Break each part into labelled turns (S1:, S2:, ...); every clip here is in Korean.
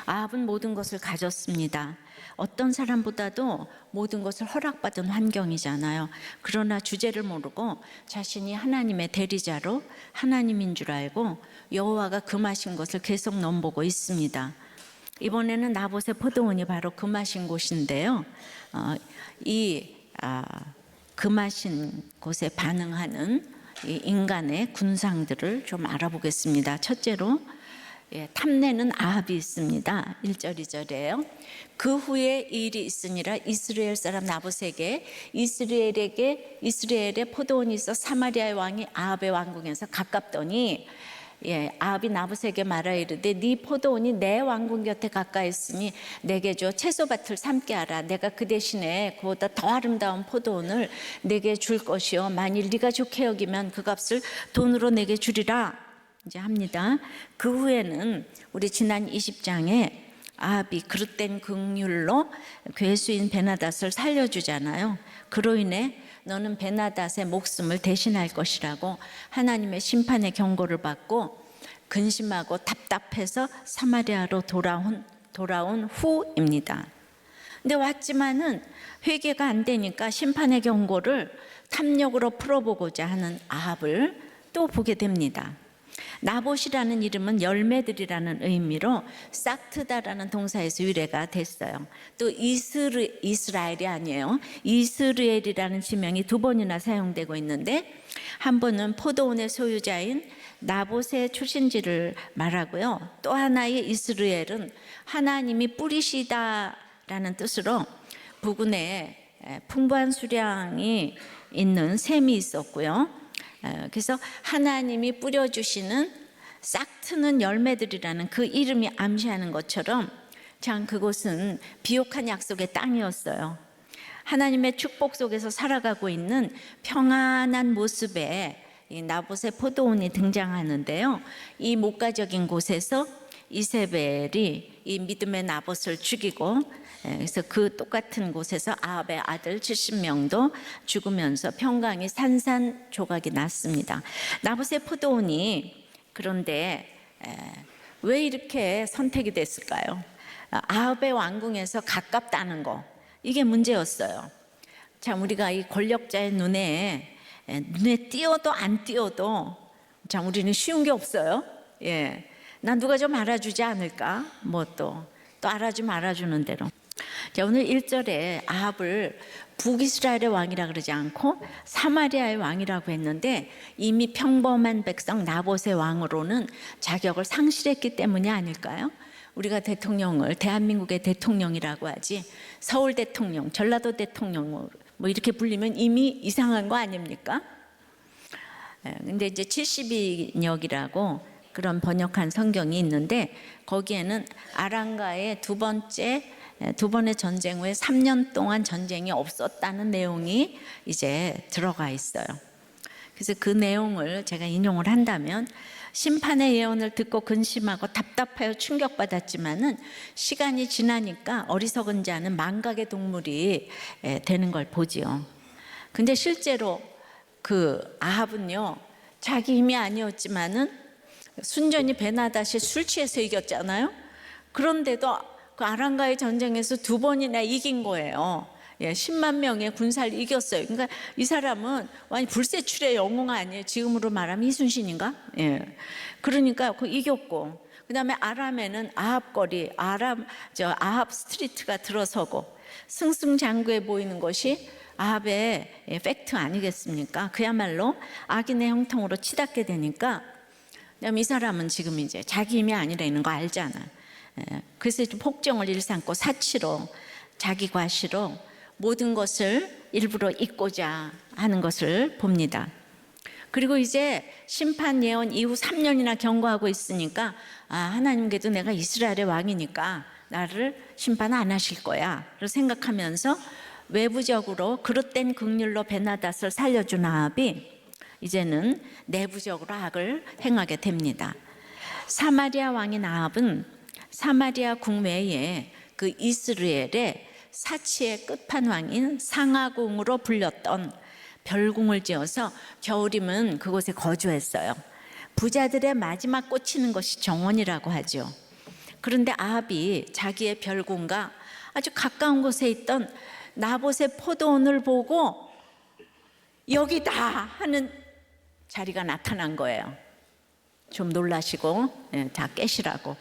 S1: 아합은 모든 것을 가졌습니다. 어떤 사람보다도 모든 것을 허락받은 환경이잖아요. 그러나 주제를 모르고 자신이 하나님의 대리자로 하나님인 줄 알고 여호와가 금하신 것을 계속 넘보고 있습니다. 이번에는 나봇의 포도원이 바로 금하신 곳인데요. 금하신 곳에 반응하는 이 인간의 군상들을 좀 알아보겠습니다. 첫째로 탐내는 아합이 있습니다. 1절 2절이에요. 그 후에 일이 있으니라 이스라엘 사람 나봇에게 이스라엘의 포도원이 있어 사마리아의 왕이 아합의 왕궁에서 가깝더니 아합이 나봇에게 말하 이르되 네 포도원이 내 왕궁 곁에 가까이 있으니 내게 줘 채소밭을 삼게 하라. 내가 그 대신에 그보다 더 아름다운 포도원을 내게 줄 것이요 만일 네가 좋게 여기면 그 값을 돈으로 내게 주리라 이제 합니다. 그 후에는 우리 지난 20장에 아합이 그릇된 긍휼로 괴수인 베나닷을 살려주잖아요. 그로 인해 너는 베나닷의 목숨을 대신할 것이라고 하나님의 심판의 경고를 받고 근심하고 답답해서 사마리아로 돌아온 후입니다. 근데 왔지만은 회개가 안 되니까 심판의 경고를 탐욕으로 풀어보고자 하는 아합을 또 보게 됩니다. 나봇이라는 이름은 열매들이라는 의미로 싹트다라는 동사에서 유래가 됐어요. 또 이스라엘이 아니에요. 이스라엘이라는 지명이 두 번이나 사용되고 있는데 한 번은 포도원의 소유자인 나봇의 출신지를 말하고요. 또 하나의 이스라엘은 하나님이 뿌리시다라는 뜻으로 부근에 풍부한 수량이 있는 샘이 있었고요. 그래서 하나님이 뿌려주시는 싹트는 열매들이라는 그 이름이 암시하는 것처럼 참 그곳은 비옥한 약속의 땅이었어요. 하나님의 축복 속에서 살아가고 있는 평안한 모습에 이 나봇의 포도원이 등장하는데요. 이 목가적인 곳에서 이세벨이 이 믿음의 나봇을 죽이고 그래서 그 똑같은 곳에서 아합의 아들 70명도 죽으면서 평강이 산산조각이 났습니다. 나봇의 포도원이 그런데 왜 이렇게 선택이 됐을까요? 아합의 왕궁에서 가깝다는 거 이게 문제였어요. 참 우리가 이 권력자의 눈에 띄어도 안 띄어도 참 우리는 쉬운 게 없어요. 난 누가 좀 알아주지 않을까? 뭐 또 알아주면 알아주는 대로. 자, 오늘 1절에 아합을 북이스라엘의 왕이라 그러지 않고 사마리아의 왕이라고 했는데 이미 평범한 백성 나봇의 왕으로는 자격을 상실했기 때문이 아닐까요? 우리가 대통령을 대한민국의 대통령이라고 하지 서울 대통령, 전라도 대통령 뭐 이렇게 불리면 이미 이상한 거 아닙니까? 근데 이제 72역이라고 그런 번역한 성경이 있는데 거기에는 아랑가의 두 번의 전쟁 후에 3년 동안 전쟁이 없었다는 내용이 이제 들어가 있어요. 그래서 그 내용을 제가 인용을 한다면 심판의 예언을 듣고 근심하고 답답하여 충격받았지만은 시간이 지나니까 어리석은 자는 망각의 동물이 되는 걸 보지요. 근데 실제로 그 아합은요 자기 힘이 아니었지만은 순전히 베나닷이 술 취해서 이겼잖아요. 그런데도 그 아랑가의 전쟁에서 두 번이나 이긴 거예요. 10만 명의 군사를 이겼어요. 그러니까 이 사람은 완전 불세출의 영웅 아니에요. 지금으로 말하면 이순신인가? 그러니까 그 이겼고, 그 다음에 아람에는 아합거리, 아합 스트리트가 들어서고 승승장구해 보이는 것이 아합의 팩트 아니겠습니까? 그야말로 악인의 형통으로 치닫게 되니까 이 사람은 지금 이제 자기 힘이 아니라는 거 알잖아. 그래서 폭정을 일삼고 사치로 자기 과시로 모든 것을 일부러 잊고자 하는 것을 봅니다. 그리고 이제 심판 예언 이후 3년이나 경고하고 있으니까 하나님께도 내가 이스라엘의 왕이니까 나를 심판 안 하실 거야 생각하면서 외부적으로 그릇된 긍휼로 베나닷을 살려준 아합이 이제는 내부적으로 악을 행하게 됩니다. 사마리아 왕인 아합은 사마리아 궁외에 그 이스라엘의 사치의 끝판왕인 상하궁으로 불렸던 별궁을 지어서 겨울이면 그곳에 거주했어요. 부자들의 마지막 꽂히는 것이 정원이라고 하죠. 그런데 아합이 자기의 별궁과 아주 가까운 곳에 있던 나봇의 포도원을 보고 여기다 하는 자리가 나타난 거예요. 좀 놀라시고 다 깨시라고.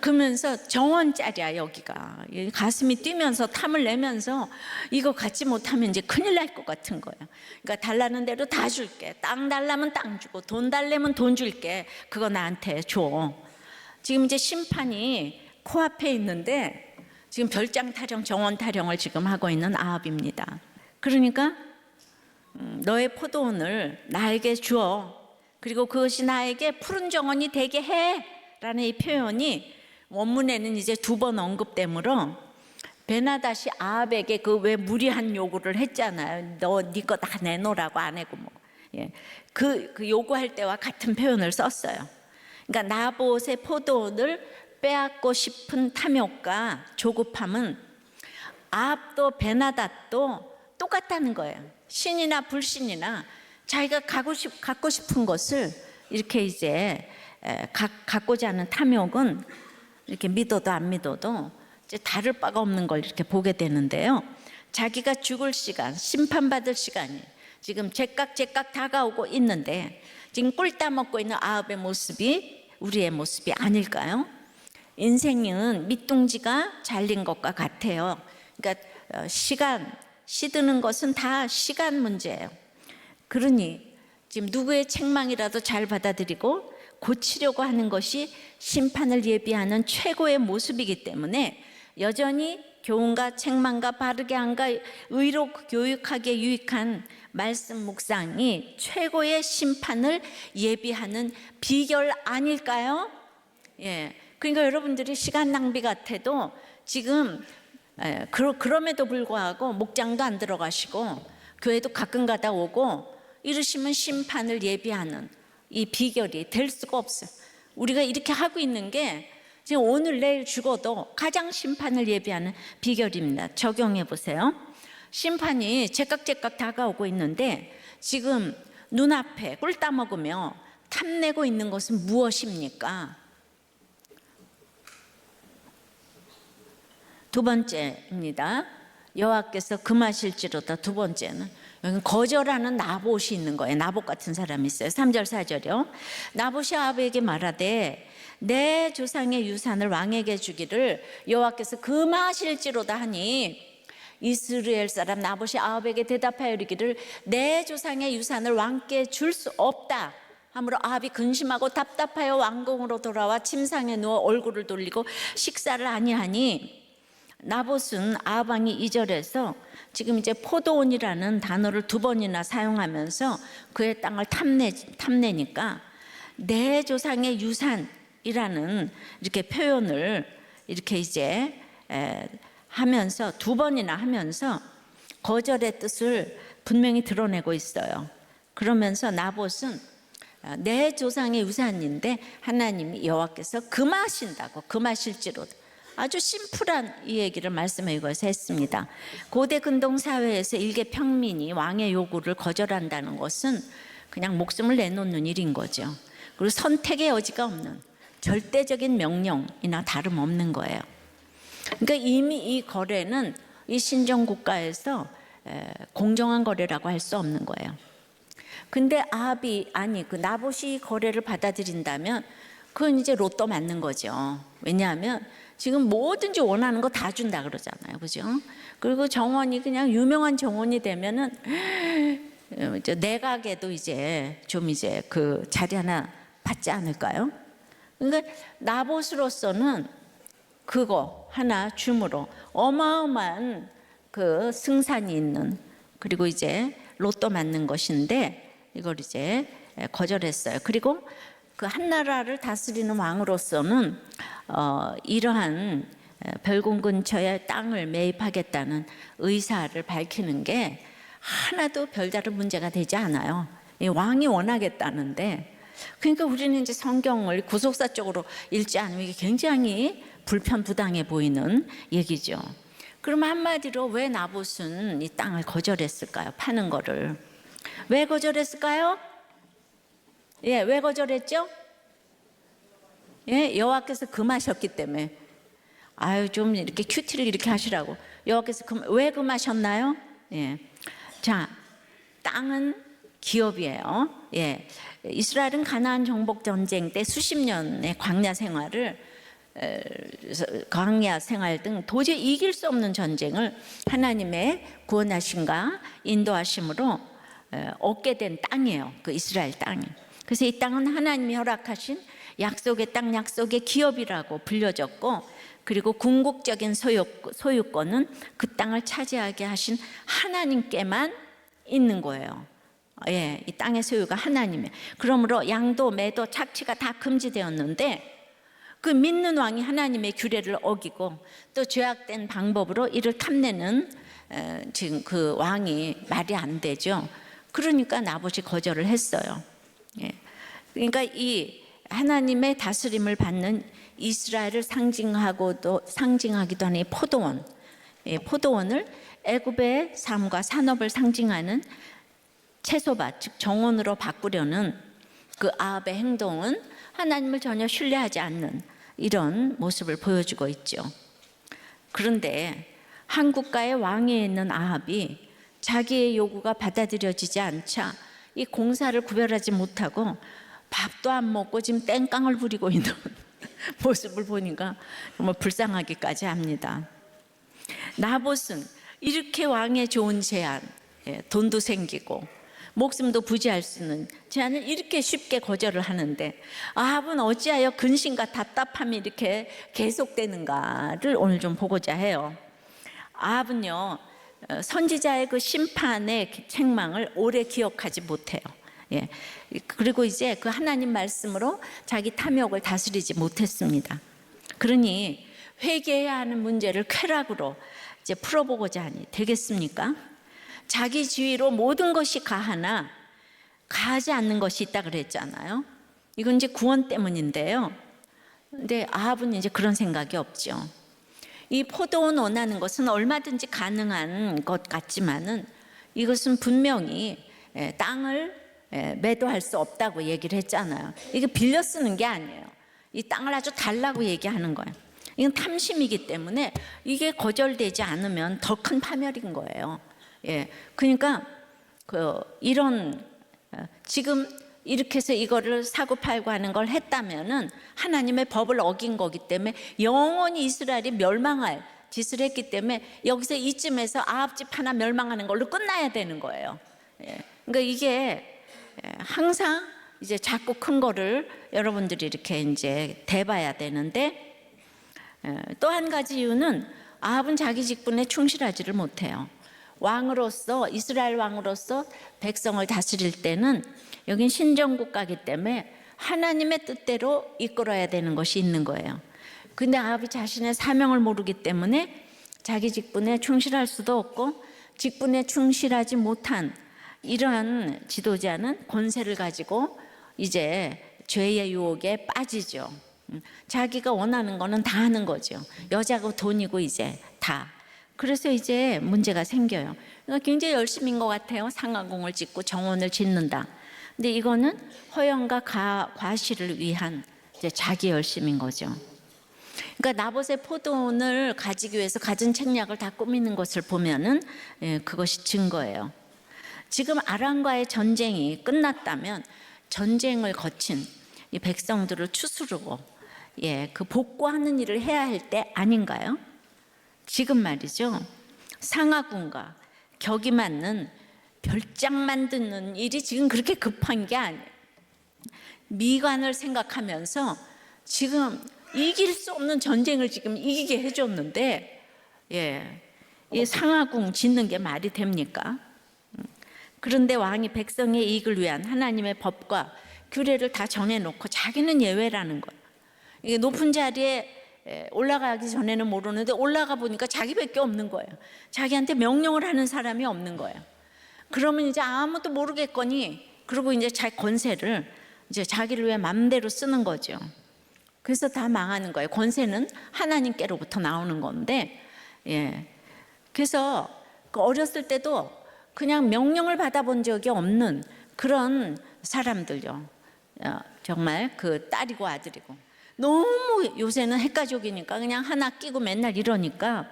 S1: 그러면서 정원짜리야 여기가. 가슴이 뛰면서 탐을 내면서 이거 갖지 못하면 이제 큰일 날 것 같은 거예요. 그러니까 달라는 대로 다 줄게. 땅 달라면 땅 주고 돈 달라면 돈 줄게. 그거 나한테 줘. 지금 이제 심판이 코앞에 있는데 지금 별장 타령, 정원 타령을 지금 하고 있는 아합입니다. 그러니까 너의 포도원을 나에게 주어. 그리고 그것이 나에게 푸른 정원이 되게 해 라는 이 표현이 원문에는 이제 2번 언급되므로 베나닷이 아합에게 그 왜 무리한 요구를 했잖아요. 너 네 거 다 내놓으라고 안 해고 뭐. 예. 그 요구할 때와 같은 표현을 썼어요. 그러니까 나봇의 포도원을 빼앗고 싶은 탐욕과 조급함은 아합도 베나닷도 똑같다는 거예요. 신이나 불신이나 자기가 갖고 싶은 것을 이렇게 이제 갖고자 하는 탐욕은 이렇게 믿어도 안 믿어도 이제 다를 바가 없는 걸 이렇게 보게 되는데요. 자기가 죽을 시간, 심판받을 시간이 지금 제깍제깍 다가오고 있는데 지금 꿀 따먹고 있는 아합의 모습이 우리의 모습이 아닐까요? 인생은 밑둥지가 잘린 것과 같아요. 그러니까 시드는 것은 다 시간 문제예요. 그러니 지금 누구의 책망이라도 잘 받아들이고 고치려고 하는 것이 심판을 예비하는 최고의 모습이기 때문에 여전히 교훈과 책망과 바르게 함과 의로 교육하기에 유익한 말씀 묵상이 최고의 심판을 예비하는 비결 아닐까요? 예. 그러니까 여러분들이 시간 낭비 같아도 지금 그럼에도 불구하고 목장도 안 들어가시고 교회도 가끔 가다 오고 이러시면 심판을 예비하는 이 비결이 될 수가 없어요. 우리가 이렇게 하고 있는 게 지금 오늘 내일 죽어도 가장 심판을 예비하는 비결입니다. 적용해 보세요. 심판이 제깍제깍 다가오고 있는데 지금 눈앞에 꿀 따먹으며 탐내고 있는 것은 무엇입니까? 2번째입니다. 여호와께서 금하실지로다. 2번째는 여기 거절하는 나봇이 있는 거예요. 나봇 같은 사람이 있어요. 3절 4절이요. 나봇이 아합에게 말하되 내 조상의 유산을 왕에게 주기를 여호와께서 금하실지로다 하니 이스라엘 사람 나봇이 아합에게 대답하여 이르기를 내 조상의 유산을 왕께 줄 수 없다 하므로 아합이 근심하고 답답하여 왕궁으로 돌아와 침상에 누워 얼굴을 돌리고 식사를 아니하니 나봇은 아합 왕이 2절에서 지금 이제 포도원이라는 단어를 2번이나 사용하면서 그의 땅을 탐내니까 내 조상의 유산이라는 이렇게 표현을 이렇게 이제 하면서 2번이나 하면서 거절의 뜻을 분명히 드러내고 있어요. 그러면서 나봇은 내 조상의 유산인데 하나님이 여호와께서 금하신다고 금하실지로다. 아주 심플한 이 얘기를 말씀에 이것을 했습니다. 고대 근동 사회에서 일개 평민이 왕의 요구를 거절한다는 것은 그냥 목숨을 내놓는 일인 거죠. 그리고 선택의 여지가 없는 절대적인 명령이나 다름없는 거예요. 그러니까 이미 이 거래는 이 신정 국가에서 공정한 거래라고 할 수 없는 거예요. 근데 아합이 그 나봇이 거래를 받아들인다면 그건 이제 로또 맞는 거죠. 왜냐하면 지금 뭐든지 원하는 거 다 준다 그러잖아요. 그죠? 그리고 정원이 그냥 유명한 정원이 되면은 내각에도 이제 좀 이제 그 자리 하나 받지 않을까요? 그러니까 나봇으로서는 그거 하나 줌으로 어마어마한 그 승산이 있는 그리고 이제 로또 맞는 것인데 이걸 이제 거절했어요. 그리고 그 한 나라를 다스리는 왕으로서는 이러한 별궁 근처에 땅을 매입하겠다는 의사를 밝히는 게 하나도 별다른 문제가 되지 않아요. 왕이 원하겠다는데, 그러니까 우리는 이제 성경을 구속사적으로 읽지 않으면 이게 굉장히 불편부당해 보이는 얘기죠. 그럼 한마디로 왜 나봇은 이 땅을 거절했을까요? 파는 거를. 왜 거절했을까요? 예, 왜 거절했죠? 예, 여호와께서 금하셨기 때문에. 아유, 좀 이렇게 큐티를 이렇게 하시라고. 여호와께서 왜 금하셨나요? 예. 자, 땅은 기업이에요. 예. 이스라엘은 가나안 정복 전쟁 때 수십 년의 광야 생활 등 도저히 이길 수 없는 전쟁을 하나님의 구원하심과 인도하심으로 얻게 된 땅이에요. 그 이스라엘 땅이. 그래서 이 땅은 하나님이 허락하신 약속의 땅, 약속의 기업이라고 불려졌고, 그리고 궁극적인 소유권은 그 땅을 차지하게 하신 하나님께만 있는 거예요. 예, 이 땅의 소유가 하나님이에요. 그러므로 양도, 매도, 착취가 다 금지되었는데, 그 믿는 왕이 하나님의 규례를 어기고 또 죄악된 방법으로 이를 탐내는 지금 그 왕이 말이 안 되죠. 그러니까 나봇이 거절을 했어요. 예. 그러니까 이 하나님의 다스림을 받는 이스라엘을 상징하기도 하는 이 포도원, 포도원을 애굽의 삶과 산업을 상징하는 채소밭, 즉 정원으로 바꾸려는 그 아합의 행동은 하나님을 전혀 신뢰하지 않는 이런 모습을 보여주고 있죠. 그런데 한 국가의 왕위에 있는 아합이 자기의 요구가 받아들여지지 않자 이 공사를 구별하지 못하고 밥도 안 먹고 지금 땡깡을 부리고 있는 모습을 보니까 정말 불쌍하기까지 합니다. 나봇은 이렇게 왕의 좋은 제안, 돈도 생기고 목숨도 부지할 수 있는 제안을 이렇게 쉽게 거절을 하는데, 아합은 어찌하여 근심과 답답함이 이렇게 계속되는가를 오늘 좀 보고자 해요. 아합은요, 선지자의 그 심판의 책망을 오래 기억하지 못해요. 예. 그리고 이제 그 하나님 말씀으로 자기 탐욕을 다스리지 못했습니다. 그러니 회개해야 하는 문제를 쾌락으로 이제 풀어보고자 하니 되겠습니까? 자기 지위로 모든 것이 가하나 가하지 않는 것이 있다 그랬잖아요. 이건 이제 구원 때문인데요. 근데 아합은 이제 그런 생각이 없죠. 이 포도원 원하는 것은 얼마든지 가능한 것 같지만은 이것은 분명히 땅을 매도할 수 없다고 얘기를 했잖아요. 이게 빌려 쓰는 게 아니에요. 이 땅을 아주 달라고 얘기하는 거예요. 이건 탐심이기 때문에 이게 거절되지 않으면 더 큰 파멸인 거예요. 예, 그러니까 이런 지금 이렇게 해서 이거를 사고 팔고 하는 걸 했다면은 하나님의 법을 어긴 거기 때문에 영원히 이스라엘이 멸망할 짓을 했기 때문에 여기서 이쯤에서 아합 집 하나 멸망하는 걸로 끝나야 되는 거예요. 예, 그러니까 이게 항상 이제 작고 큰 거를 여러분들이 이렇게 이제 대봐야 되는데, 또 한 가지 이유는 아합은 자기 직분에 충실하지를 못해요. 왕으로서, 이스라엘 왕으로서 백성을 다스릴 때는 여긴 신정국가이기 때문에 하나님의 뜻대로 이끌어야 되는 것이 있는 거예요. 근데 아합이 자신의 사명을 모르기 때문에 자기 직분에 충실할 수도 없고, 직분에 충실하지 못한 이러한 지도자는 권세를 가지고 이제 죄의 유혹에 빠지죠. 자기가 원하는 거는 다 하는 거죠. 여자고 돈이고 이제 다. 그래서 이제 문제가 생겨요. 그러니까 굉장히 열심인 것 같아요. 상하궁을 짓고 정원을 짓는다. 근데 이거는 허영과 과시를 위한 이제 자기 열심인 거죠. 그러니까 나봇의 포도원을 가지기 위해서 가진 책략을 다 꾸미는 것을 보면은 그것이 증거예요. 지금 아람과의 전쟁이 끝났다면 전쟁을 거친 이 백성들을 추스르고 그 복구하는 일을 해야 할 때 아닌가요? 지금 말이죠. 상하군과 격이 맞는 별장 만드는 일이 지금 그렇게 급한 게 아니에요. 미관을 생각하면서 지금 이길 수 없는 전쟁을 지금 이기게 해줬는데, 이 상하궁 짓는 게 말이 됩니까? 그런데 왕이 백성의 이익을 위한 하나님의 법과 규례를 다 정해놓고 자기는 예외라는 거예요. 이게 높은 자리에 올라가기 전에는 모르는데 올라가 보니까 자기밖에 없는 거예요. 자기한테 명령을 하는 사람이 없는 거예요. 그러면 이제 아무도 모르겠거니, 그리고 이제 자기 권세를 이제 자기를 위해 마음대로 쓰는 거죠. 그래서 다 망하는 거예요. 권세는 하나님께로부터 나오는 건데, 그래서 그 어렸을 때도 그냥 명령을 받아본 적이 없는 그런 사람들요. 정말 그 딸이고 아들이고. 너무 요새는 핵가족이니까 그냥 하나 끼고 맨날 이러니까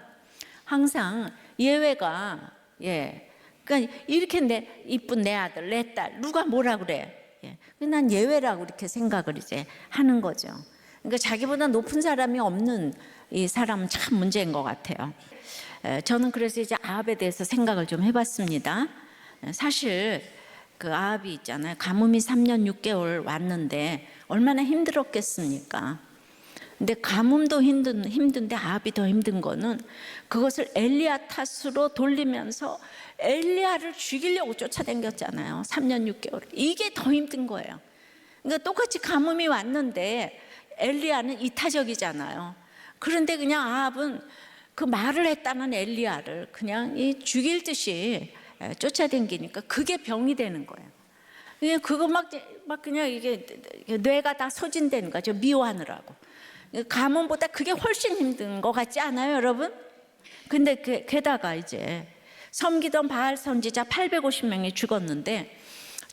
S1: 항상 예외가, 그러니까 이렇게 이쁜 내 아들, 내 딸, 누가 뭐라 그래. 난 예외라고 이렇게 생각을 이제 하는 거죠. 그러니까 자기보다 높은 사람이 없는 이 사람은 참 문제인 것 같아요. 저는 그래서 이제 아합에 대해서 생각을 좀 해봤습니다. 사실 그 아합이 있잖아요. 가뭄이 3년 6개월 왔는데 얼마나 힘들었겠습니까? 근데 가뭄도 힘든데 아합이 더 힘든 거는 그것을 엘리야 탓으로 돌리면서 엘리야를 죽이려고 쫓아다녔잖아요. 3년 6개월. 이게 더 힘든 거예요. 그러니까 똑같이 가뭄이 왔는데 엘리야는 이타적이잖아요. 그런데 그냥 아합은 그 말을 했다는 엘리야를 그냥 죽일 듯이 쫓아다니니까 그게 병이 되는 거예요. 그냥 그거 막 그냥 이게 뇌가 다 소진되는 거죠. 미워하느라고. 가뭄보다 그게 훨씬 힘든 것 같지 않아요, 여러분? 근데 게다가 이제 섬기던 바알 선지자 850명이 죽었는데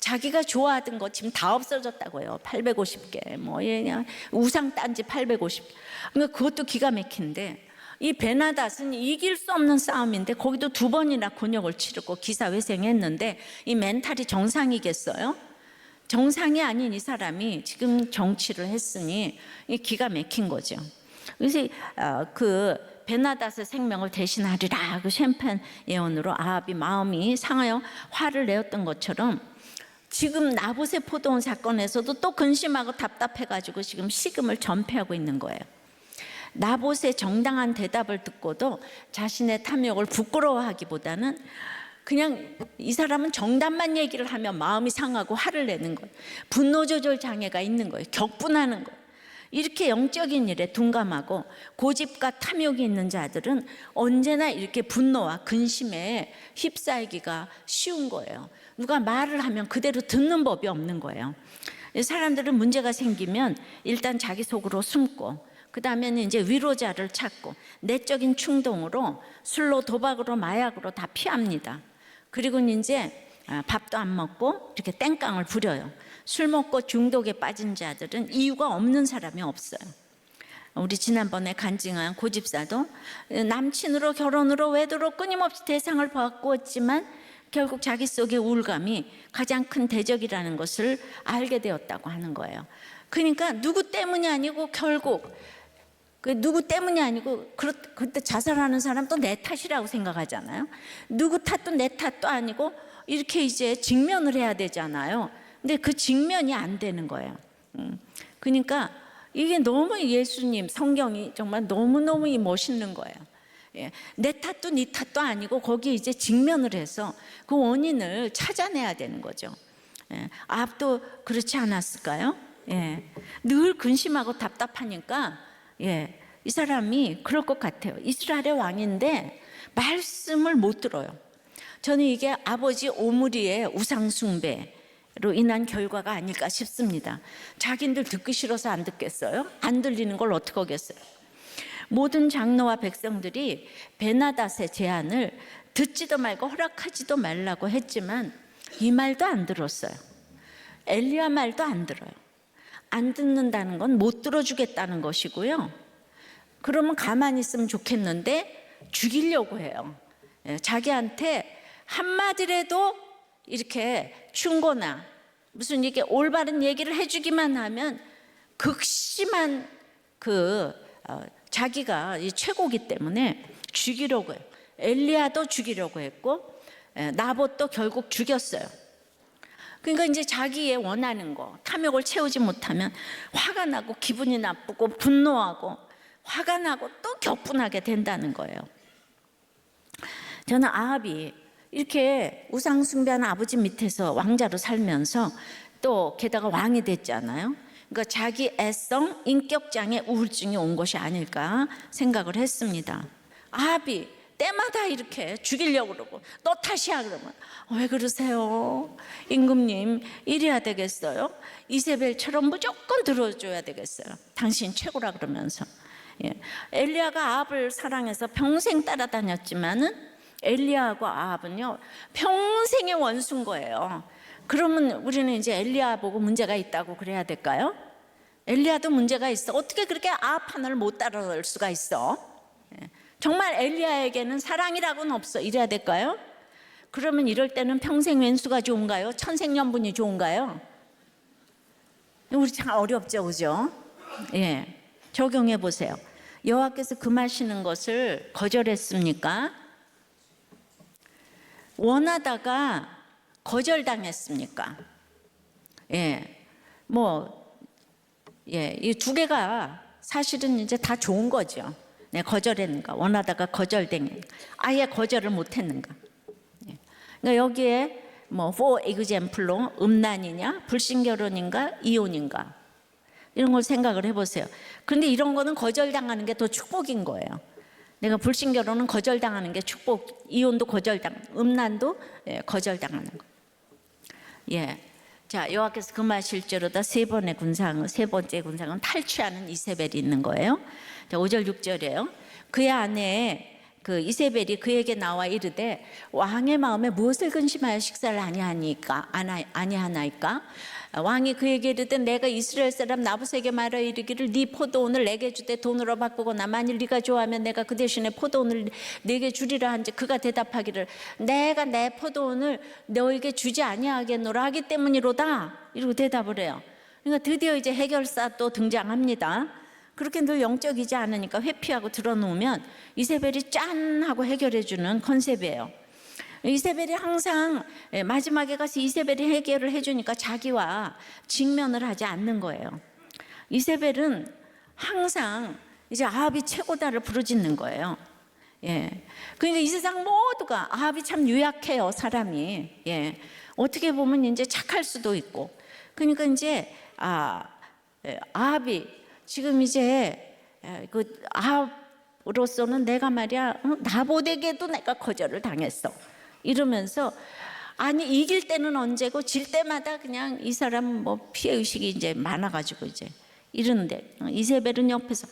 S1: 자기가 좋아하던 거 지금 다 없어졌다고요. 850개. 그냥 우상 딴지 850개. 그러니까 그것도 기가 막힌데 이 베나닷은 이길 수 없는 싸움인데 거기도 2번이나 곤욕을 치르고 기사회생했는데 이 멘탈이 정상이겠어요? 정상이 아닌 이 사람이 지금 정치를 했으니 기가 막힌 거죠. 그래서 그 베나닷의 생명을 대신하리라 그 샴페인 예언으로 아합이 마음이 상하여 화를 내었던 것처럼 지금 나봇의 포도원 사건에서도 또 근심하고 답답해가지고 지금 식음을 전폐하고 있는 거예요. 나봇의 정당한 대답을 듣고도 자신의 탐욕을 부끄러워하기보다는 그냥 이 사람은 정답만 얘기를 하면 마음이 상하고 화를 내는 거예요. 분노 조절 장애가 있는 거예요. 격분하는 거예요. 이렇게 영적인 일에 둔감하고 고집과 탐욕이 있는 자들은 언제나 이렇게 분노와 근심에 휩싸이기가 쉬운 거예요. 누가 말을 하면 그대로 듣는 법이 없는 거예요. 사람들은 문제가 생기면 일단 자기 속으로 숨고 그 다음에는 이제 위로자를 찾고 내적인 충동으로 술로 도박으로 마약으로 다 피합니다. 그리고 이제 밥도 안 먹고 이렇게 땡깡을 부려요. 술 먹고 중독에 빠진 자들은 이유가 없는 사람이 없어요. 우리 지난번에 간증한 고집사도 남친으로 결혼으로 외도로 끊임없이 대상을 바꾸었지만 결국 자기 속의 우울감이 가장 큰 대적이라는 것을 알게 되었다고 하는 거예요. 그러니까 누구 때문이 아니고 결국 누구 때문이 아니고 그때 자살하는 사람도 내 탓이라고 생각하잖아요. 누구 탓도 내 탓도 아니고 이렇게 이제 직면을 해야 되잖아요. 근데 그 직면이 안 되는 거예요. 그러니까 이게 너무 예수님 성경이 정말 너무너무 멋있는 거예요. 내 탓도 네 탓도 아니고 거기에 이제 직면을 해서 그 원인을 찾아내야 되는 거죠. 아합도 그렇지 않았을까요? 늘 근심하고 답답하니까 이 사람이 그럴 것 같아요. 이스라엘의 왕인데 말씀을 못 들어요. 저는 이게 아버지 오므리의 우상숭배로 인한 결과가 아닐까 싶습니다. 자기들 듣기 싫어서 안 듣겠어요? 안 들리는 걸 어떻게 하겠어요? 모든 장로와 백성들이 베나닷의 제안을 듣지도 말고 허락하지도 말라고 했지만 이 말도 안 들었어요. 엘리야 말도 안 들어요. 안 듣는다는 건 못 들어주겠다는 것이고요. 그러면 가만히 있으면 좋겠는데 죽이려고 해요. 자기한테 한마디라도 이렇게 충고나 무슨 이렇게 올바른 얘기를 해주기만 하면 극심한 자기가 최고기 때문에 죽이려고 해요. 엘리야도 죽이려고 했고 나봇도 결국 죽였어요. 그러니까 이제 자기의 원하는 거, 탐욕을 채우지 못하면 화가 나고 기분이 나쁘고 분노하고 화가 나고 또 격분하게 된다는 거예요. 저는 아합이 이렇게 우상 숭배하는 아버지 밑에서 왕자로 살면서 또 게다가 왕이 됐잖아요. 그러니까 자기 애성, 인격장애 우울증이 온 것이 아닐까 생각을 했습니다. 아합이 때마다 이렇게 죽이려고 그러고 너 탓이야 그러면 왜 그러세요? 임금님 이래야 되겠어요? 이세벨처럼 무조건 들어줘야 되겠어요? 당신 최고라 그러면서 엘리야가 아합을 사랑해서 평생 따라다녔지만은 엘리야하고 아합은요 평생의 원수인 거예요. 그러면 우리는 이제 엘리야 보고 문제가 있다고 그래야 될까요? 엘리야도 문제가 있어. 어떻게 그렇게 아합 하나를 못 따라올 수가 있어? 정말 엘리야에게는 사랑이라고는 없어. 이래야 될까요? 그러면 이럴 때는 평생 왼수가 좋은가요? 천생연분이 좋은가요? 우리 참 어렵죠, 그죠? 예, 적용해 보세요. 여호와께서 금하시는 것을 거절했습니까? 원하다가 거절당했습니까? 예, 이 두 개가 사실은 이제 다 좋은 거죠. 네, 거절했는가, 원하다가 거절당했는가, 아예 거절을 못했는가. 예. 그러니까 여기에 for example로 음란이냐, 불신결혼인가, 이혼인가 이런 걸 생각을 해보세요. 그런데 이런 거는 거절당하는 게 더 축복인 거예요. 내가 불신결혼은 거절당하는 게 축복, 이혼도 음란도 거절당하는 거. 예. 자, 여호와께서 금하실지로다 세 번째 군상은 탈취하는 이세벨이 있는 거예요. 자, 5절 6절이에요. 그의 아내 그 이세벨이 그에게 나와 이르되 왕의 마음에 무엇을 근심하여 식사를 아니하나이까? 왕이 그에게 이르되 내가 이스라엘 사람 나봇에게 말하 이르기를 네 포도원을 내게 주되 돈으로 바꾸거나 만일 네가 좋아하면 내가 그 대신에 포도원을 내게 주리라 한즉 그가 대답하기를 내가 내 포도원을 너에게 주지 아니하겠노라 하기 때문이로다 이러고 대답을 해요. 그러니까 드디어 이제 해결사 또 등장합니다. 그렇게 늘 영적이지 않으니까 회피하고 들어놓으면 이세벨이 짠 하고 해결해 주는 컨셉이에요. 이세벨이 항상 마지막에 가서 이세벨이 해결을 해주니까 자기와 직면을 하지 않는 거예요. 이세벨은 항상 이제 아합이 최고다를 부르짖는 거예요. 예. 그러니까 이 세상 모두가 아합이 참 유약해요, 사람이. 예. 어떻게 보면 이제 착할 수도 있고. 그러니까 이제 아합이 지금 이제 그 아합으로서는 내가 말이야 나봇에게도 내가 거절을 당했어. 이러면서 아니 이길 때는 언제고 질 때마다 그냥 이 사람 피해 의식이 이제 많아가지고 이제 이러는데 이세벨은 옆에서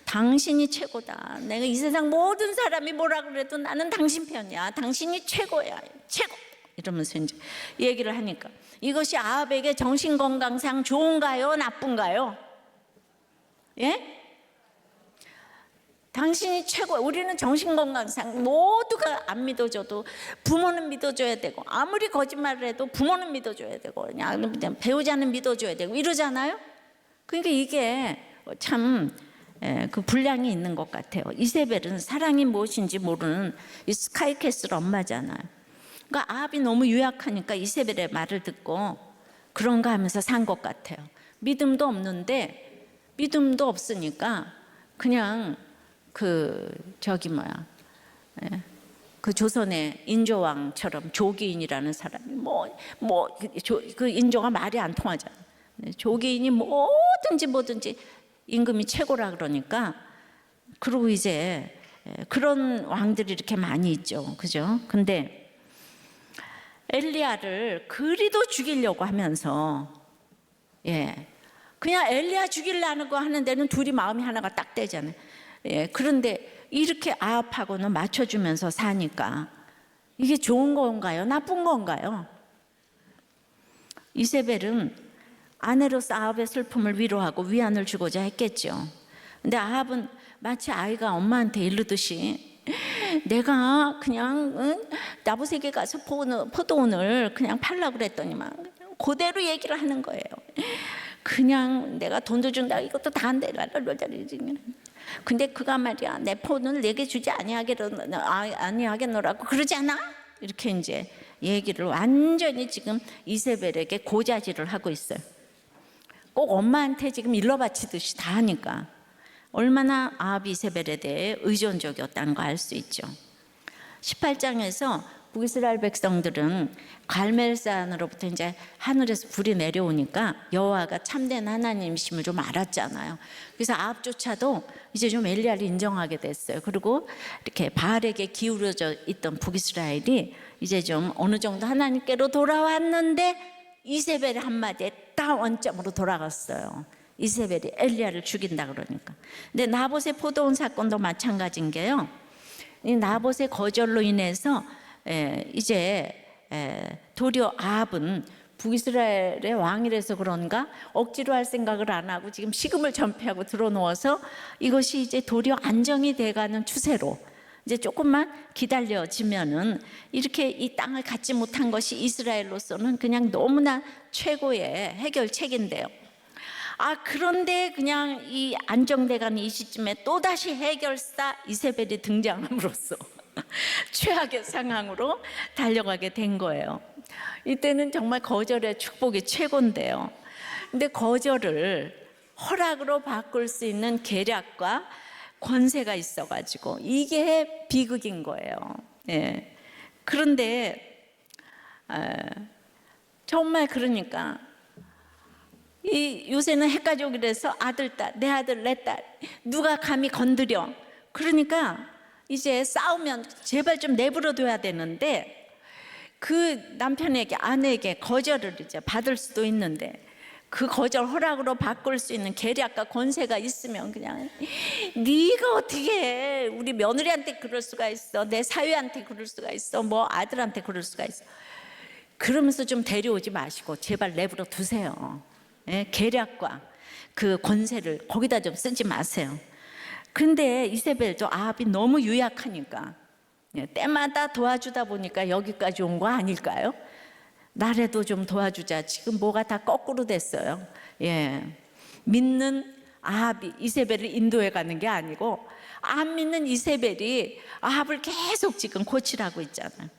S1: 당신이 최고다. 내가 이 세상 모든 사람이 뭐라 그래도 나는 당신 편이야. 당신이 최고야, 최고. 이러면서 이제 얘기를 하니까 이것이 아합에게 정신건강상 좋은가요, 나쁜가요? 예? 당신이 최고야. 우리는 정신건강상 모두가 안 믿어줘도 부모는 믿어줘야 되고 아무리 거짓말을 해도 부모는 믿어줘야 되고 그냥 배우자는 믿어줘야 되고 이러잖아요. 그러니까 이게 참 그 분량이 있는 것 같아요. 이세벨은 사랑이 무엇인지 모르는 이 스카이캐슬 엄마잖아요. 그러니까 아합이 너무 유약하니까 이세벨의 말을 듣고 그런가 하면서 산 것 같아요. 믿음도 없으니까 그냥 그 조선의 인조왕처럼 조기인이라는 사람이 그 인조가 말이 안 통하잖아요. 조기인이 뭐든지 임금이 최고라 그러니까 그리고 이제 그런 왕들이 이렇게 많이 있죠, 그죠? 근데 엘리야를 그리도 죽이려고 하면서 그냥 엘리야 죽이려고 하는 데는 둘이 마음이 하나가 딱 되잖아요. 그런데 이렇게 아합하고는 맞춰주면서 사니까 이게 좋은 건가요? 나쁜 건가요? 이세벨은 아내로서 아합의 슬픔을 위로하고 위안을 주고자 했겠죠. 근데 아합은 마치 아이가 엄마한테 이르듯이 내가 그냥 나봇에게 가서 포도원을 그냥 팔라고 그랬더니만 그대로 얘기를 하는 거예요. 그냥 내가 돈도 준다 이것도 다 안 돼. 근데 그가 말이야 내 포도는 내게 주지 아니하겠노라고 그러지 않아? 이렇게 이제 얘기를 완전히 지금 이세벨에게 고자질을 하고 있어요. 꼭 엄마한테 지금 일러바치듯이 다 하니까 얼마나 아합이 이세벨에 대해 의존적이었다는 거 알 수 있죠. 18장에서 북이스라엘 백성들은 갈멜산으로부터 이제 하늘에서 불이 내려오니까 여호와가 참된 하나님이심을 좀 알았잖아요. 그래서 아합조차도 이제 좀 엘리야를 인정하게 됐어요. 그리고 이렇게 바알에게 기울어져 있던 북이스라엘이 이제 좀 어느 정도 하나님께로 돌아왔는데 이세벨의 한마디에 딱 원점으로 돌아갔어요. 이세벨이 엘리야를 죽인다 그러니까. 근데 나봇의 포도원 사건도 마찬가지인 게요. 이 나봇의 거절로 인해서 이제 도리어 아합은 북이스라엘의 왕이라서 그런가 억지로 할 생각을 안 하고 지금 식음을 전폐하고 들어놓아서 이것이 이제 도리어 안정이 돼가는 추세로 이제 조금만 기다려지면은 이렇게 이 땅을 갖지 못한 것이 이스라엘로서는 그냥 너무나 최고의 해결책인데요. 그런데 그냥 이 안정돼가는 이 시점에 또다시 해결사 이세벨이 등장함으로써 최악의 상황으로 달려가게 된 거예요. 이때는 정말 거절의 축복이 최고인데요. 근데 거절을 허락으로 바꿀 수 있는 계략과 권세가 있어가지고 이게 비극인 거예요. 예. 그런데 정말 그러니까 요새는 핵가족이라서 아들, 딸, 내 아들, 내 딸 누가 감히 건드려. 그러니까 이제 싸우면 제발 좀 내버려둬야 되는데 그 남편에게 아내에게 거절을 이제 받을 수도 있는데 그 거절 허락으로 바꿀 수 있는 계략과 권세가 있으면 그냥 네가 어떻게 해. 우리 며느리한테 그럴 수가 있어. 내 사위한테 그럴 수가 있어. 뭐 아들한테 그럴 수가 있어. 그러면서 좀 데려오지 마시고 제발 내버려 두세요. 예, 계략과 그 권세를 거기다 좀 쓰지 마세요. 근데 이세벨도 아합이 너무 유약하니까 때마다 도와주다 보니까 여기까지 온 거 아닐까요? 나라도 좀 도와주자. 지금 뭐가 다 거꾸로 됐어요. 예, 믿는 아합이 이세벨을 인도해 가는 게 아니고 안 믿는 이세벨이 아합을 계속 지금 고치라고 있잖아요.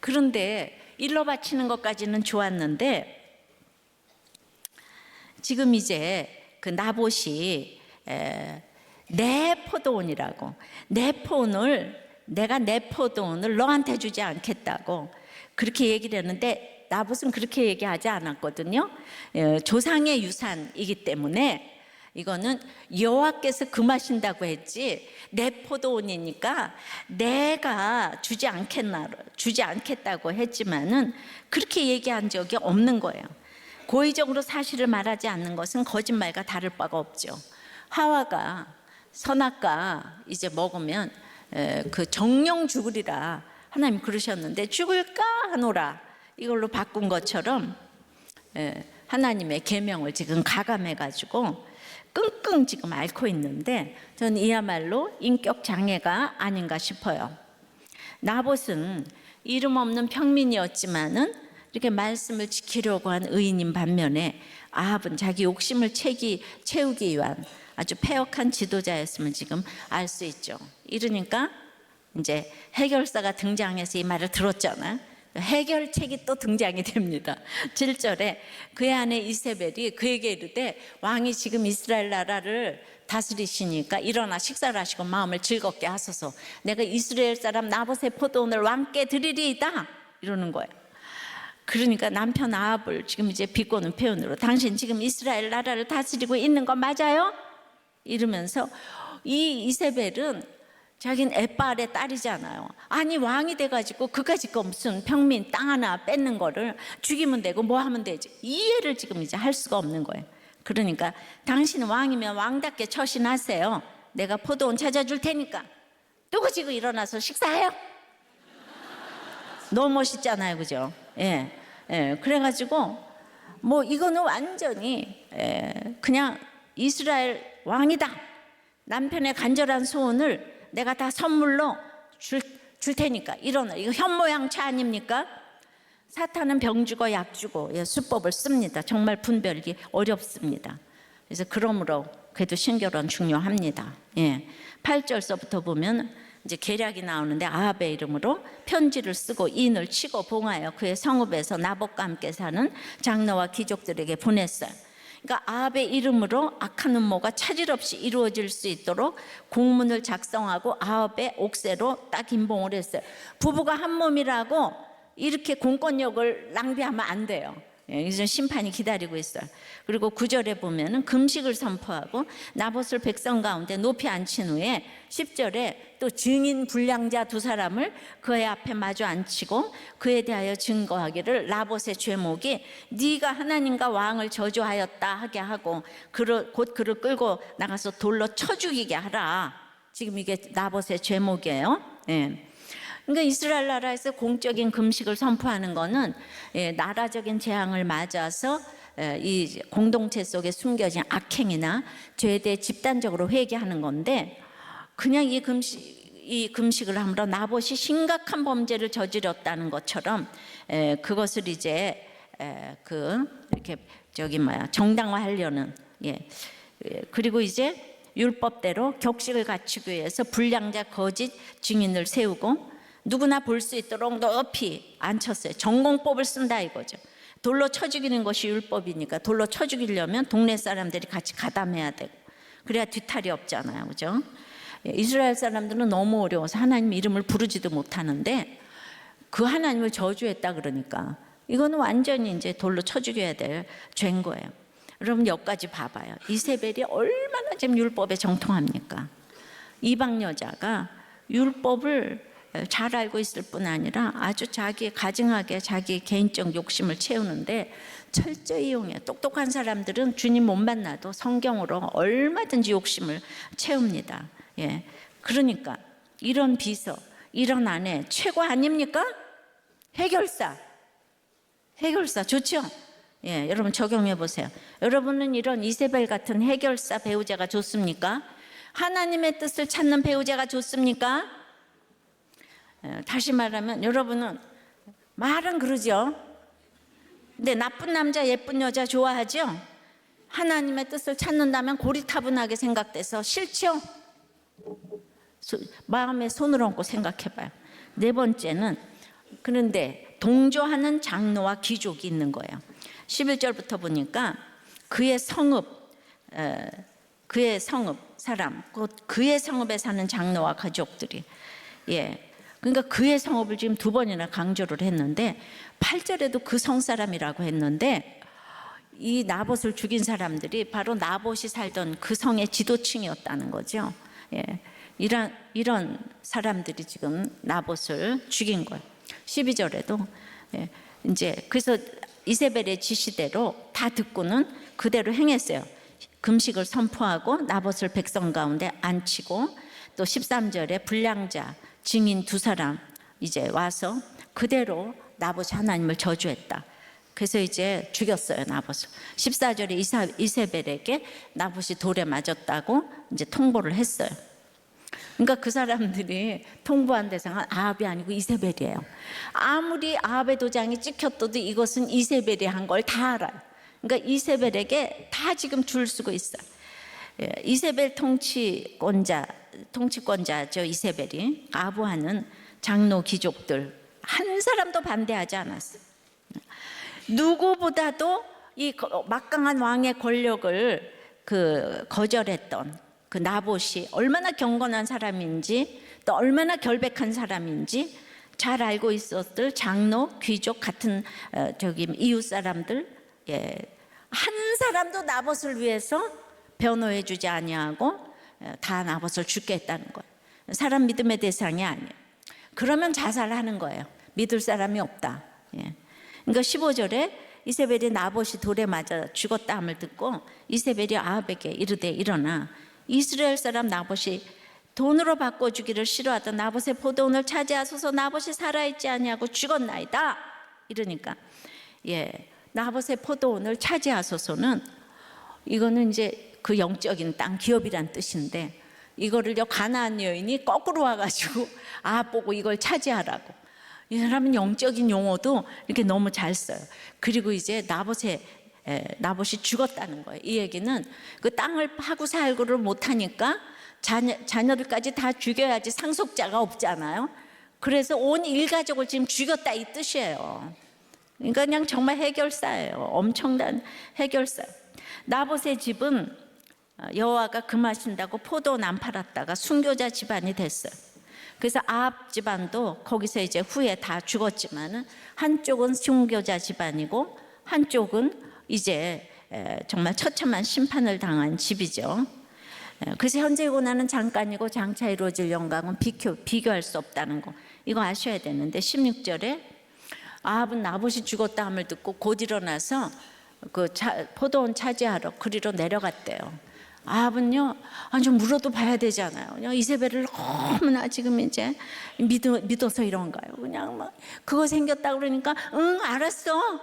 S1: 그런데 일러 바치는 것까지는 좋았는데 지금 이제 그 나봇이 내 포도원이라고 내가 내 포도원을 너한테 주지 않겠다고 그렇게 얘기를 했는데 나봇은 그렇게 얘기하지 않았거든요. 조상의 유산이기 때문에 이거는 여호와께서 금하신다고 했지 내 포도원이니까 내가 주지 않겠다고 했지만은 그렇게 얘기한 적이 없는 거예요. 고의적으로 사실을 말하지 않는 것은 거짓말과 다를 바가 없죠. 하와가 선악과 이제 먹으면 그 정령 죽으리라 하나님 그러셨는데 죽을까 하노라 이걸로 바꾼 것처럼 하나님의 계명을 지금 가감해 가지고 끙끙 지금 앓고 있는데 저는 이야말로 인격 장애가 아닌가 싶어요. 나봇은 이름 없는 평민이었지만은 이렇게 말씀을 지키려고 한 의인인 반면에 아합은 자기 욕심을 채우기 위한 아주 패역한 지도자였음을 지금 알 수 있죠. 이러니까 이제 해결사가 등장해서 이 말을 들었잖아요. 해결책이 또 등장이 됩니다. 7절에 그의 아내 이세벨이 그에게 이르되 왕이 지금 이스라엘 나라를 다스리시니까 일어나 식사를 하시고 마음을 즐겁게 하소서. 내가 이스라엘 사람 나봇의 포도원을 왕께 드리리이다 이러는 거예요. 그러니까 남편 아합을 지금 이제 비꼬는 표현으로 당신 지금 이스라엘 나라를 다스리고 있는 거 맞아요? 이러면서 이 이세벨은 자기는 에빨의 딸이잖아요. 아니 왕이 돼가지고 그까짓 거 무슨 평민 땅 하나 뺏는 거를 죽이면 되고 뭐 하면 되지 이해를 지금 이제 할 수가 없는 거예요. 그러니까 당신은 왕이면 왕답게 처신하세요. 내가 포도원 찾아줄 테니까 뚜그지고 일어나서 식사해요. 너무 멋있잖아요, 그죠? 예, 그래가지고 뭐 이거는 완전히 그냥 이스라엘 왕이다. 남편의 간절한 소원을 내가 다 선물로 줄 테니까 일어나. 이거 현모양처 아닙니까? 사탄은 병 주고 약 주고 수법을 씁니다. 정말 분별이 어렵습니다. 그래서 그러므로 그래도 신결은 중요합니다. 8절서부터 보면 이제 계략이 나오는데 아합의 이름으로 편지를 쓰고 인을 치고 봉하여 그의 성읍에서 나봇과 함께 사는 장로와 귀족들에게 보냈어요. 그러니까 아합의 이름으로 악한 음모가 차질 없이 이루어질 수 있도록 공문을 작성하고 아합의 옥새로 딱 임봉을 했어요. 부부가 한 몸이라고 이렇게 공권력을 낭비하면 안 돼요. 이제 심판이 기다리고 있어요. 그리고 9절에 보면은 금식을 선포하고 나봇을 백성 가운데 높이 앉힌 후에 10절에 또 증인 불량자 두 사람을 그의 앞에 마주 앉히고 그에 대하여 증거하기를 나봇의 죄목이 네가 하나님과 왕을 저주하였다 하게 하고 곧 그를 끌고 나가서 돌로 쳐 죽이게 하라. 지금 이게 나봇의 죄목이에요. 그러니까 이스라엘 나라에서 공적인 금식을 선포하는 거는 나라적인 재앙을 맞아서 이 공동체 속에 숨겨진 악행이나 죄에 대해 집단적으로 회개하는 건데, 그냥 이 금식을 함으로 나봇이 심각한 범죄를 저질렀다는 것처럼 그것을 이제 이렇게 정당화하려는, 그리고 이제 율법대로 격식을 갖추기 위해서 불량자 거짓 증인을 세우고 누구나 볼 수 있도록 높이 앉혔어요. 전공법을 쓴다 이거죠. 돌로 쳐 죽이는 것이 율법이니까 돌로 쳐 죽이려면 동네 사람들이 같이 가담해야 되고, 그래야 뒤탈이 없잖아요, 그죠? 이스라엘 사람들은 너무 어려워서 하나님 이름을 부르지도 못하는데 그 하나님을 저주했다 그러니까 이거는 완전히 이제 돌로 쳐 죽여야 될 죄인 거예요. 여러분 여기까지 봐봐요. 이세벨이 얼마나 지금 율법에 정통합니까? 이방 여자가 율법을 잘 알고 있을 뿐 아니라 아주 가증하게 자기 개인적 욕심을 채우는데 철저히 이용해요. 똑똑한 사람들은 주님 못 만나도 성경으로 얼마든지 욕심을 채웁니다. 그러니까 이런 비서, 이런 아내 최고 아닙니까? 해결사 좋죠? 여러분 적용해 보세요. 여러분은 이런 이세벨 같은 해결사 배우자가 좋습니까? 하나님의 뜻을 찾는 배우자가 좋습니까? 다시 말하면 여러분은 말은 그러죠. 근데 나쁜 남자 예쁜 여자 좋아하죠? 하나님의 뜻을 찾는다면 고리타분하게 생각돼서 싫죠? 마음에 손을 얹고 생각해봐요. 네 번째는, 그런데 동조하는 장로와 귀족이 있는 거예요. 11절부터 보니까 그의 성읍 사람, 곧 그의 성읍에 사는 장로와 가족들이, 그러니까 그의 성읍을 지금 두 번이나 강조를 했는데 8절에도 그 성사람이라고 했는데, 이 나봇을 죽인 사람들이 바로 나봇이 살던 그 성의 지도층이었다는 거죠. 이런 사람들이 지금 나봇을 죽인 거예요. 12절에도 이제 그래서 이세벨의 지시대로 다 듣고는 그대로 행했어요. 금식을 선포하고 나봇을 백성 가운데 앉히고, 또 13절에 불량자 증인 두 사람 이제 와서 그대로 나봇이 하나님을 저주했다. 그래서 이제 죽였어요, 나봇을. 14절에 이세벨에게 나봇이 돌에 맞았다고 이제 통보를 했어요. 그러니까 그 사람들이 통보한 대상은 아합이 아니고 이세벨이에요. 아무리 아합의 도장이 찍혔어도 이것은 이세벨이 한 걸 다 알아요. 그러니까 이세벨에게 다 지금 줄 서고 있어요. 이세벨 통치권자죠. 이세벨이 아부하는 장로 귀족들 한 사람도 반대하지 않았어요. 누구보다도 이 막강한 왕의 권력을 거절했던 그 나봇이 얼마나 경건한 사람인지, 또 얼마나 결백한 사람인지 잘 알고 있었을 장로, 귀족 같은 이웃 사람들, 한 사람도 나봇을 위해서 변호해주지 아니하고 다 나봇을 죽게 했다는 거예요. 사람 믿음의 대상이 아니에요. 그러면 자살하는 거예요. 믿을 사람이 없다. 그러니까 15절에 이세벨이 나봇이 돌에 맞아 죽었다 함을 듣고 이세벨이 아합에게 이르되 일어나 이스라엘 사람 나봇이 돈으로 바꿔주기를 싫어하던 나봇의 포도원을 차지하소서. 나봇이 살아있지 아니하고 죽었나이다. 이러니까 나봇의 포도원을 차지하소서는, 이거는 이제 그 영적인 땅 기업이란 뜻인데, 이거를요 가나안 여인이 거꾸로 와가지고 아합 보고 이걸 차지하라고. 이 사람은 영적인 용어도 이렇게 너무 잘 써요. 그리고 이제 나봇이 죽었다는 거예요. 이 얘기는 그 땅을 파고 살고를 못하니까 자녀들까지 다 죽여야지 상속자가 없잖아요. 그래서 온 일가족을 지금 죽였다 이 뜻이에요. 그러니까 그냥 정말 해결사예요. 엄청난 해결사. 나봇의 집은 여호와가 금하신다고 포도원 안 팔았다가 순교자 집안이 됐어요. 그래서 아합 집안도 거기서 이제 후에 다 죽었지만은 한쪽은 순교자 집안이고 한쪽은 이제 정말 처참한 심판을 당한 집이죠. 그래서 현재 고난은 잠깐이고 장차 이루어질 영광은 비교할 수 없다는 거, 이거 아셔야 되는데 16절에 아합은 나봇이 죽었다 함을 듣고 곧 일어나서 그 포도원 차지하러 그리로 내려갔대요. 아합은요, 좀 물어도 봐야 되잖아요. 그냥 이세벨을 너무나 지금 이제 믿어서 이런가요? 그냥 막 그거 생겼다 그러니까 응 알았어.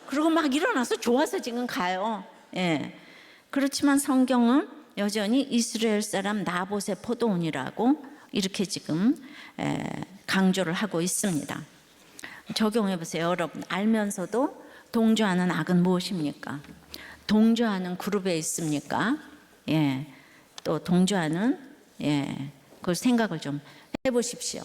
S1: 그리고 막 일어나서 좋아서 지금 가요. 예. 그렇지만 성경은 여전히 이스라엘 사람 나봇의 포도원이라고 이렇게 지금 강조를 하고 있습니다. 적용해 보세요, 여러분. 알면서도 동조하는 악은 무엇입니까? 동조하는 그룹에 있습니까? 예. 또 동조하는 그걸 생각을 좀 해보십시오.